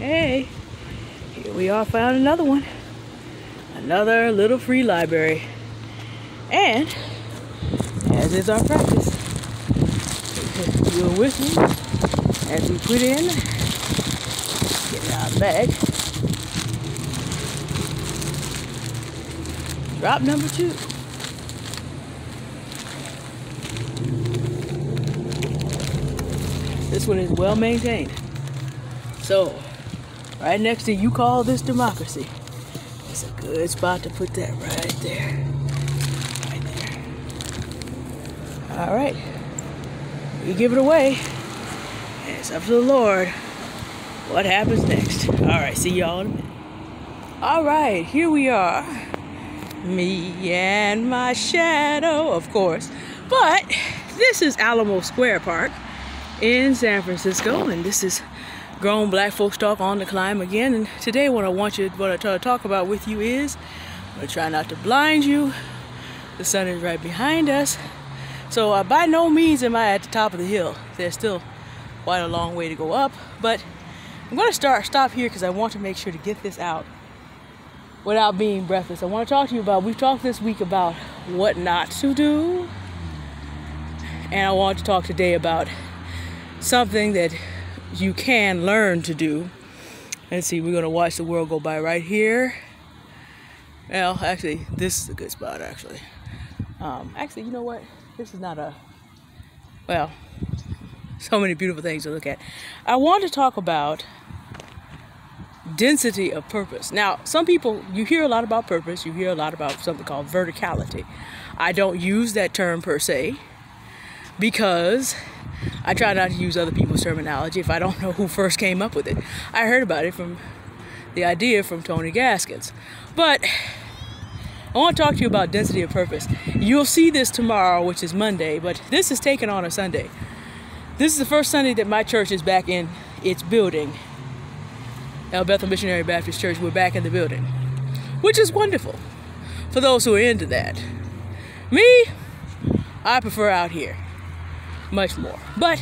Hey, here we are, found another one. Another little free library. And, as is our practice, you're with me as we put in, get our bag. Drop number 2. This one is well maintained. So, right next to "You Call This Democracy." It's a good spot to put that right there. Right there. Alright. We give it away. And it's up to the Lord what happens next. Alright, see y'all in a minute. Alright, here we are. Me and my shadow, of course. But this is Alamo Square Park in San Francisco, and this is Grown Black Folks Talk on the Climb again. And today what I try to talk about with you is, I'm going to try not to blind you. The sun is right behind us. So by no means am I at the top of the hill. There's still quite a long way to go up. But I'm going to stop here because I want to make sure to get this out without being breathless. I want to talk to you about, we've talked this week about what not to do. And I want to talk today about something that you can learn to do. Let's see, we're going to watch the world go by right here. Well, actually, this is a good spot, actually. Actually, you know what? This is not a... Well, so many beautiful things to look at. I want to talk about density of purpose. Now, some people, you hear a lot about purpose. You hear a lot about something called verticality. I don't use that term per se because I try not to use other people's terminology if I don't know who first came up with it. I heard about it from the idea from Tony Gaskins. But I want to talk to you about density of purpose. You'll see this tomorrow, which is Monday, but this is taken on a Sunday. This is the first Sunday that my church is back in its building. El Bethel Missionary Baptist Church, we're back in the building, which is wonderful for those who are into that. Me, I prefer out here much more. But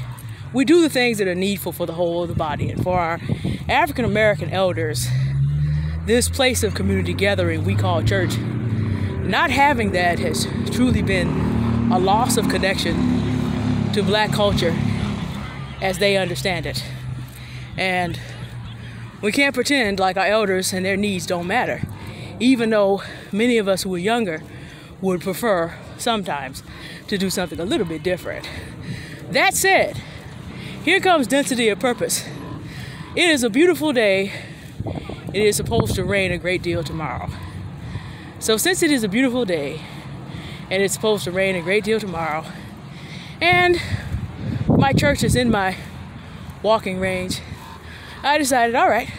we do the things that are needful for the whole of the body. And for our African American elders, this place of community gathering we call church, not having that has truly been a loss of connection to black culture as they understand it. And we can't pretend like our elders and their needs don't matter, even though many of us who are younger would prefer sometimes to do something a little bit different. That said, here comes density of purpose. It is a beautiful day. It is supposed to rain a great deal tomorrow. So since it is a beautiful day and it's supposed to rain a great deal tomorrow, and my church is in my walking range, I decided, all right,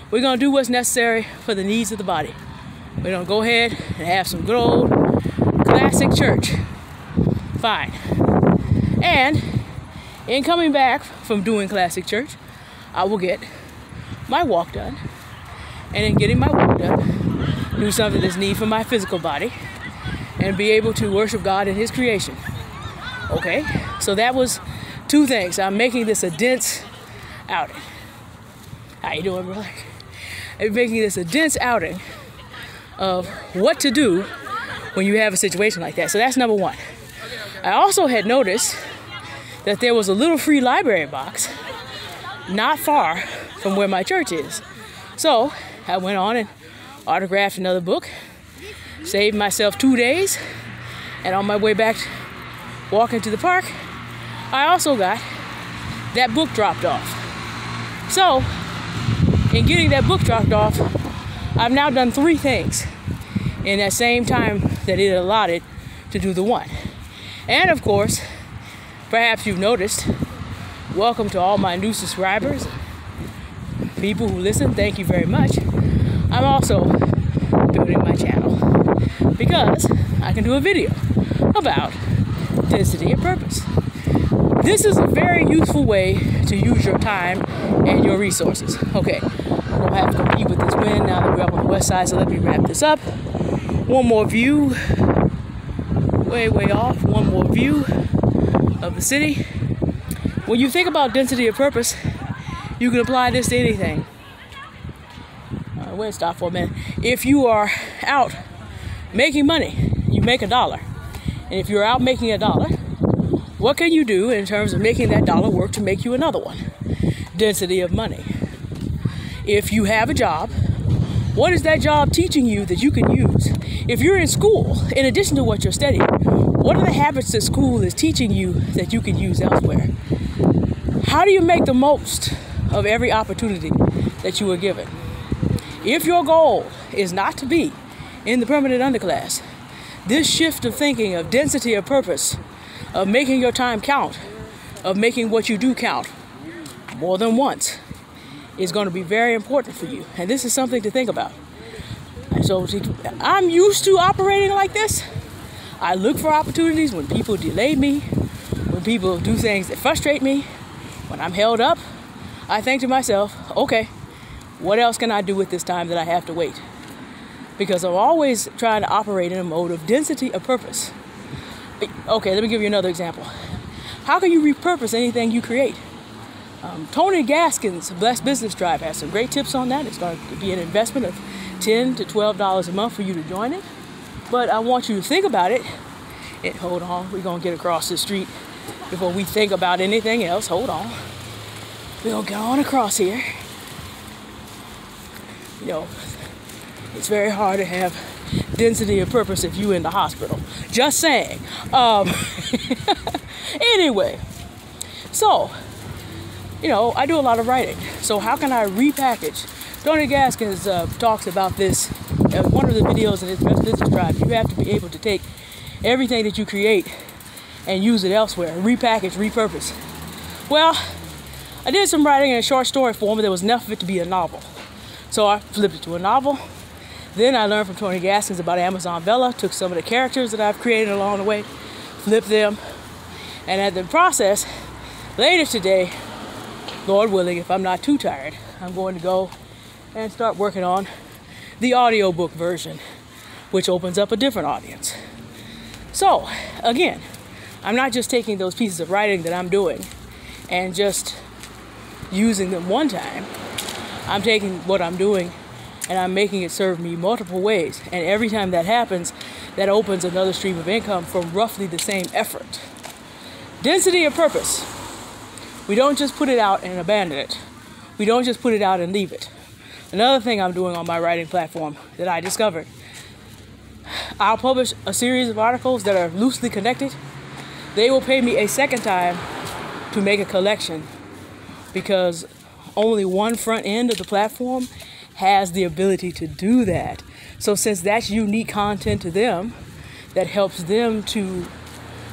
we're going to do what's necessary for the needs of the body. We're going to go ahead and have some good old classic church. Fine. And in coming back from doing classic church, I will get my walk done. And in getting my walk done, do something that's needed for my physical body and be able to worship God in His creation. Okay? So that was 2 things. I'm making this a dense outing. How you doing, brother? I'm making this a dense outing of what to do when you have a situation like that. So that's number 1. I also had noticed that there was a little free library box not far from where my church is. So I went on and autographed another book, saved myself 2 days, and on my way back walking to the park, I also got that book dropped off. So in getting that book dropped off, I've now done 3 things in that same time that it allotted to do the 1. And of course, perhaps you've noticed, welcome to all my new subscribers, people who listen, thank you very much. I'm also building my channel because I can do a video about density of purpose. This is a very useful way to use your time and your resources. Okay, I don't have to compete with this wind now that we're up on the west side, so let me wrap this up. One more view, way off, one more view of the city. When you think about density of purpose, you can apply this to anything. where to stop for a minute. If you are out making money, you make $1. And if you're out making $1, what can you do in terms of making that dollar work to make you another one? Density of money. If you have a job, what is that job teaching you that you can use? If you're in school, in addition to what you're studying, what are the habits that school is teaching you that you can use elsewhere? How do you make the most of every opportunity that you are given? If your goal is not to be in the permanent underclass, this shift of thinking, of density of purpose, of making your time count, of making what you do count more than once, is going to be very important for you. And this is something to think about. So I'm used to operating like this. I look for opportunities when people delay me, when people do things that frustrate me, when I'm held up. I think to myself, okay, what else can I do with this time that I have to wait? Because I'm always trying to operate in a mode of density of purpose. Okay, let me give you another example. How can you repurpose anything you create? Tony Gaskin's Blessed Business Drive has some great tips on that. It's going to be an investment of $10 to $12 a month for you to join it. But I want you to think about it. Hold on, we're going to get across the street before we think about anything else. Hold on. We're going to get on across here. You know, it's very hard to have density of purpose if you're in the hospital. Just saying. Anyway, so, you know, I do a lot of writing. So how can I repackage? Tony Gaskins talks about this in one of the videos in his Blessed Business Drive. You have to be able to take everything that you create and use it elsewhere. Repackage, repurpose. Well, I did some writing in a short story form, but there was enough of it to be a novel. So I flipped it to a novel. Then I learned from Tony Gaskins about Amazon Bella, took some of the characters that I've created along the way, flipped them, and at the process, later today, Lord willing, if I'm not too tired, I'm going to go and start working on the audiobook version, which opens up a different audience. So, again, I'm not just taking those pieces of writing that I'm doing and just using them one time. I'm taking what I'm doing and I'm making it serve me multiple ways. And every time that happens, that opens another stream of income from roughly the same effort. Density of purpose. We don't just put it out and abandon it. We don't just put it out and leave it. Another thing I'm doing on my writing platform that I discovered, I'll publish a series of articles that are loosely connected. They will pay me a second time to make a collection because only one front end of the platform has the ability to do that. So since that's unique content to them, that helps them to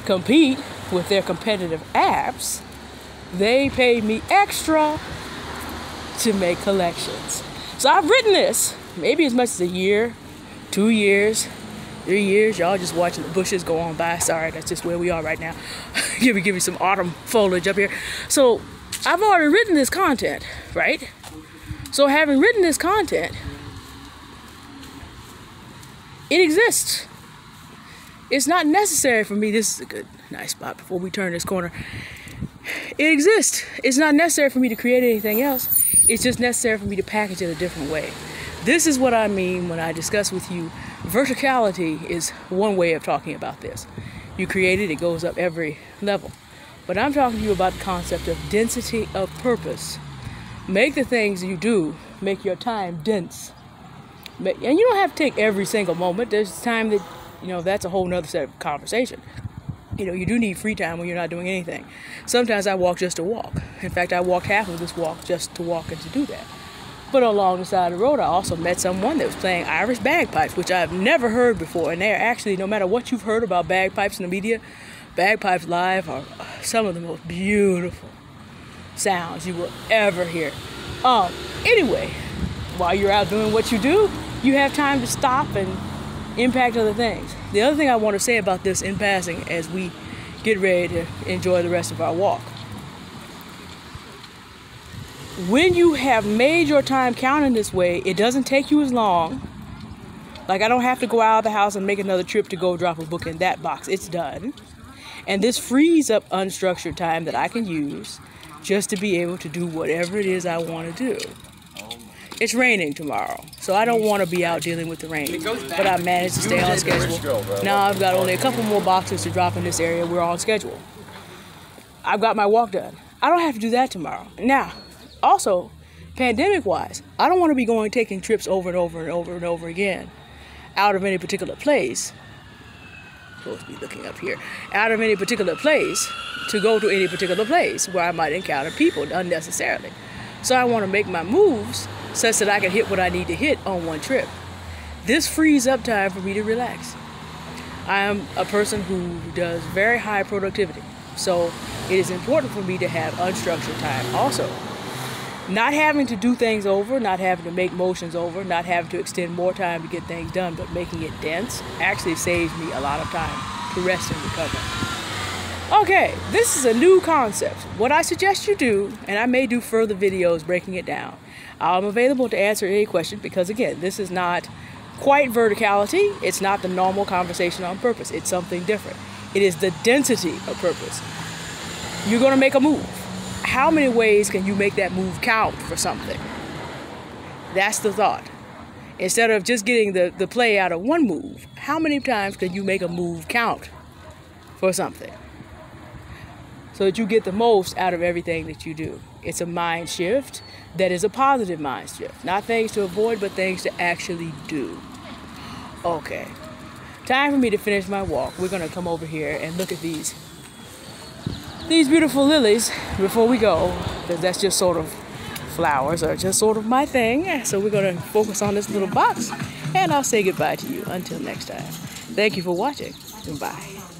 compete with their competitive apps, they pay me extra to make collections. So I've written this maybe as much as a year, 2 years, 3 years. Y'all just watching the bushes go on by. Sorry, that's just where we are right now. give me some autumn foliage up here. So I've already written this content, right? So having written this content, it exists. It's not necessary for me. This is a good, nice spot before we turn this corner. It exists. It's not necessary for me to create anything else. It's just necessary for me to package it a different way. This is what I mean when I discuss with you. Verticality is one way of talking about this. You create it, it goes up every level. But I'm talking to you about the concept of density of purpose. Make the things you do, make your time dense. And you don't have to take every single moment. There's time that, that's a whole nother set of conversation. You do need free time when you're not doing anything. Sometimes I walk just to walk. In fact, I walked half of this walk just to walk and to do that. But along the side of the road, I also met someone that was playing Irish bagpipes, which I've never heard before. And they're actually, no matter what you've heard about bagpipes in the media, bagpipes live are some of the most beautiful sounds you will ever hear. Anyway, while you're out doing what you do, you have time to stop and impact other things. The other thing I want to say about this in passing as we get ready to enjoy the rest of our walk. When you have made your time count in this way, it doesn't take you as long. Like, I don't have to go out of the house and make another trip to go drop a book in that box. It's done. And this frees up unstructured time that I can use just to be able to do whatever it is I want to do. It's raining tomorrow, so I don't want to be out dealing with the rain. But I managed to stay on schedule. Now I've got only a couple more boxes to drop in this area. We're on schedule. I've got my walk done. I don't have to do that tomorrow. Now, also, pandemic-wise, I don't want to be taking trips over and over and over and over again out of any particular place. Supposed to be looking up here. Out of any particular place to go to any particular place where I might encounter people unnecessarily. So I want to make my moves such that I can hit what I need to hit on one trip. This frees up time for me to relax. I am a person who does very high productivity. So it is important for me to have unstructured time also. Not having to do things over, not having to make motions over, not having to extend more time to get things done, but making it dense actually saves me a lot of time to rest and recover. Okay, this is a new concept. What I suggest you do, and I may do further videos breaking it down, I'm available to answer any question because, again, this is not quite verticality. It's not the normal conversation on purpose. It's something different. It is the density of purpose. You're going to make a move. How many ways can you make that move count for something? That's the thought. Instead of just getting the play out of one move, how many times can you make a move count for something? So that you get the most out of everything that you do. It's a mind shift that is a positive mind shift. Not things to avoid, but things to actually do. Okay. Time for me to finish my walk. We're going to come over here and look at these beautiful lilies before we go, because that's just sort of, flowers are just sort of my thing. So we're going to focus on this little box, and I'll say goodbye to you until next time. Thank you for watching. Bye.